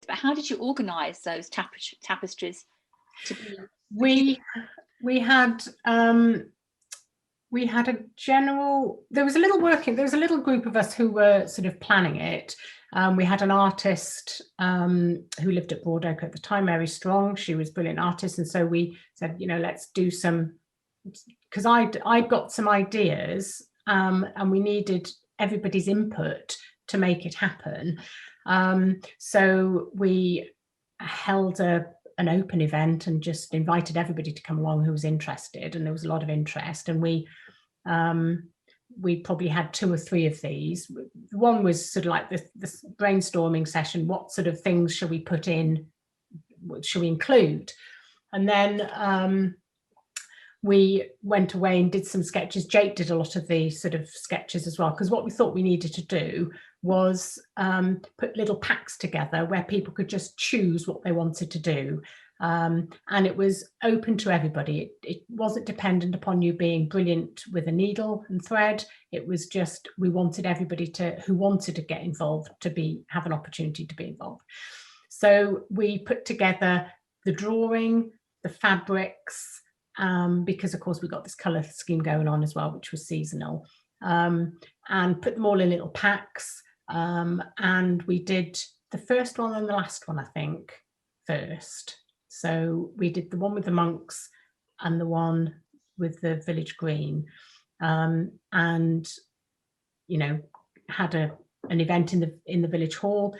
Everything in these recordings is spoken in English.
but how did you organise those tapestries to be? We had a general, there was a little group of us who were sort of planning it. We had an artist who lived at Broadoak at the time, Mary Strong. She was a brilliant artist, and so we said, let's do some, because I'd got some ideas, and we needed everybody's input to make it happen. So we held an open event and just invited everybody to come along who was interested, and there was a lot of interest, and we probably had 2 or 3 of these. One was sort of like this brainstorming session, what sort of things shall we put in, what should we include? And then we went away and did some sketches. Jake did a lot of the sort of sketches as well, because what we thought we needed to do was put little packs together where people could just choose what they wanted to do. And it was open to everybody. It wasn't dependent upon you being brilliant with a needle and thread. It was just, we wanted everybody who wanted to get involved to have an opportunity to be involved. So we put together the drawing, the fabrics, because of course we got this colour scheme going on as well, which was seasonal, and put them all in little packs. And we did the first one and the last one, I think, first. So we did the one with the monks and the one with the village green, and had an event in the village hall.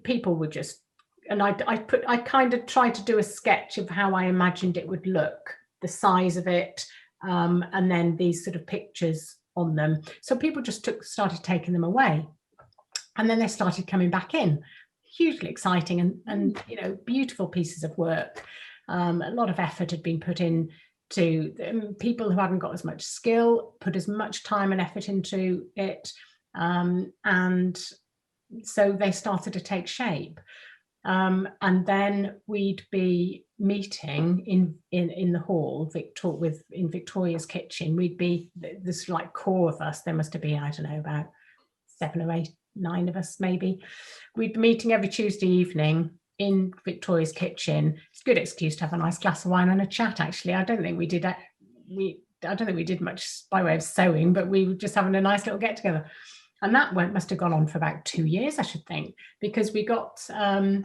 People were just, and I kind of tried to do a sketch of how I imagined it would look, the size of it, and then these sort of pictures on them. So people just started taking them away, and then they started coming back in. Hugely exciting and beautiful pieces of work. A lot of effort had been put in to people who hadn't got as much skill, put as much time and effort into it, and so they started to take shape. And then we'd be meeting in the hall, in Victoria's kitchen. We'd be this like core of us. There must have been, I don't know, about 7 or 8, 9 of us maybe. We'd be meeting every Tuesday evening in Victoria's kitchen. It's a good excuse to have a nice glass of wine and a chat. Actually, I don't think we did much by way of sewing, but we were just having a nice little get together. And that must have gone on for about 2 years, I should think, because we got some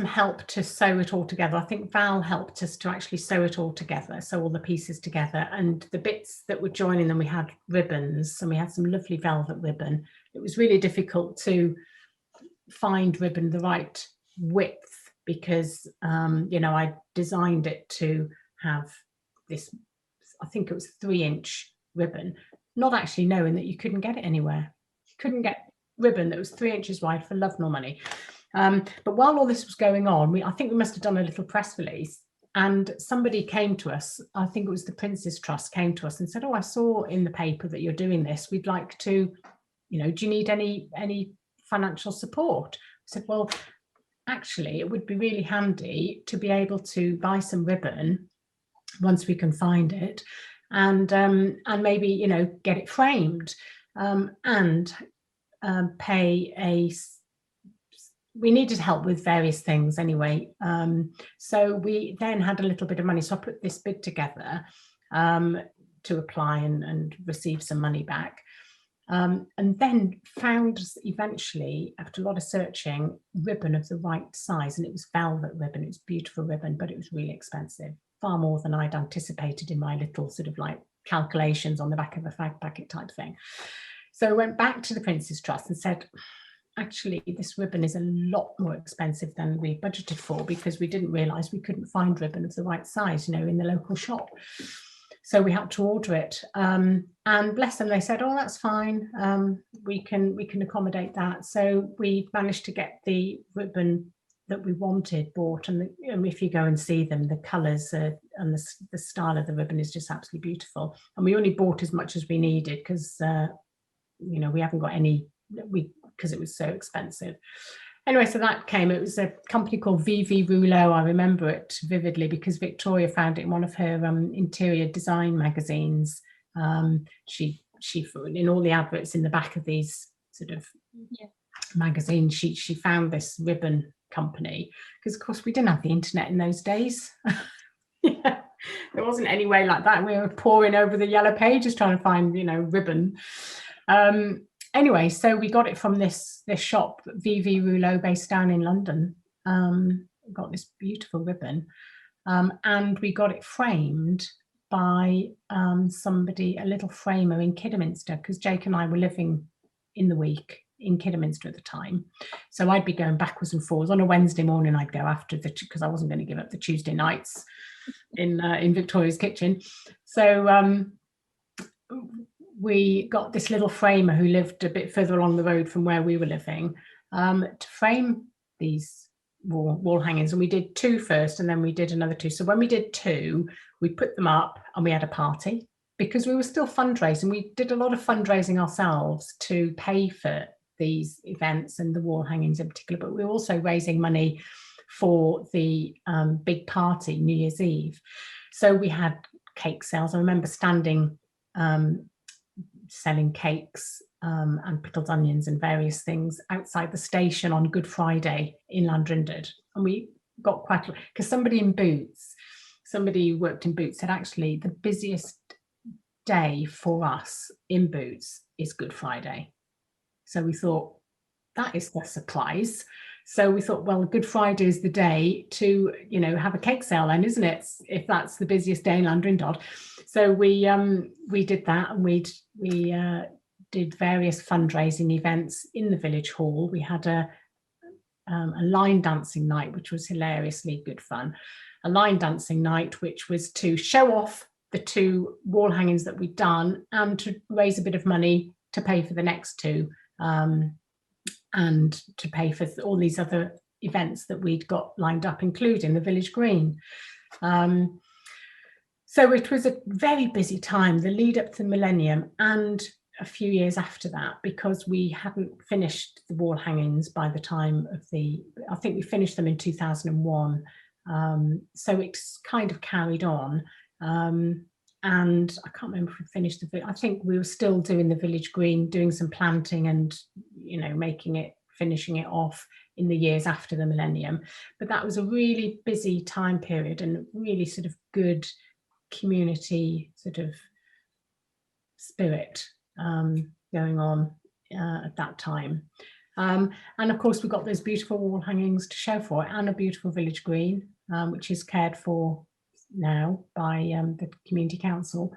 help to sew it all together. I think Val helped us to actually sew it all together, sew all the pieces together. And the bits that were joining them, we had ribbons, and we had some lovely velvet ribbon. It was really difficult to find ribbon the right width, because I designed it to have this, I think it was 3-inch ribbon, not actually knowing that you couldn't get it anywhere. You couldn't get ribbon that was 3 inches wide for love nor money. But while all this was going on, I think we must have done a little press release, and somebody came to us, I think it was the Prince's Trust, came to us and said, I saw in the paper that you're doing this. We'd like to, do you need any financial support? I said, well, actually, it would be really handy to be able to buy some ribbon once we can find it, and maybe, get it framed, and pay we needed help with various things anyway. So we then had a little bit of money. So I put this bid together to apply and receive some money back. And then found eventually, after a lot of searching, ribbon of the right size. And it was velvet ribbon. It was beautiful ribbon, but it was really expensive, far more than I'd anticipated in my little sort of like calculations on the back of a fag packet type thing. So I went back to the Prince's Trust and said, actually, this ribbon is a lot more expensive than we budgeted for, because we didn't realise we couldn't find ribbon of the right size, in the local shop. So we had to order it. And bless them, they said, that's fine. We can accommodate that. So we managed to get the ribbon that we wanted bought. And if you go and see them, the colours and the style of the ribbon is just absolutely beautiful. And we only bought as much as we needed, because, we haven't got any, because it was so expensive. Anyway, so that came. It was a company called VV Rouleau. I remember it vividly because Victoria found it in one of her interior design magazines. She in all the adverts in the back of these sort of magazine, she found this ribbon company, because of course we didn't have the internet in those days. Yeah, there wasn't any way like that. We were poring over the yellow pages trying to find, you know, ribbon. Anyway, so we got it from this shop, VV Rouleau, based down in London. Got this beautiful ribbon, and we got it framed by somebody, a little framer in Kidderminster, because Jake and I were living in the week in Kidderminster at the time. So I'd be going backwards and forwards. On a Wednesday morning, I'd go after because I wasn't going to give up the Tuesday nights in Victoria's kitchen. So we got this little framer who lived a bit further along the road from where we were living, to frame these wall hangings. And we did 2 first, and then we did another 2. So when we did 2, we put them up and we had a party, because we were still fundraising. We did a lot of fundraising ourselves to pay for these events and the wall hangings in particular, but we were also raising money for the big party, New Year's Eve. So we had cake sales. I remember standing selling cakes and pickled onions and various things outside the station on Good Friday in Landrindod. And we got quite, because somebody who worked in Boots said, actually the busiest day for us in Boots is Good Friday. So we thought, that is the surprise. So we thought, well, Good Friday is the day to, you know, have a cake sale then, isn't it? If that's the busiest day in Landrindod. So we did that, and we did various fundraising events in the village hall. We had a line dancing night, which was hilariously good fun. A line dancing night, which was to show off the 2 wall hangings that we'd done, and to raise a bit of money to pay for the next 2, and to pay for all these other events that we'd got lined up, including the village green. So it was a very busy time, the lead up to the Millennium, and a few years after that, because we hadn't finished the wall hangings by the time of I think we finished them in 2001. So it's kind of carried on. And I can't remember if we finished I think we were still doing the village green, doing some planting and, you know, finishing it off in the years after the Millennium. But that was a really busy time period and really sort of good community sort of spirit going on at that time. And of course, we got those beautiful wall hangings to show for it, and a beautiful village green, which is cared for now by the community council.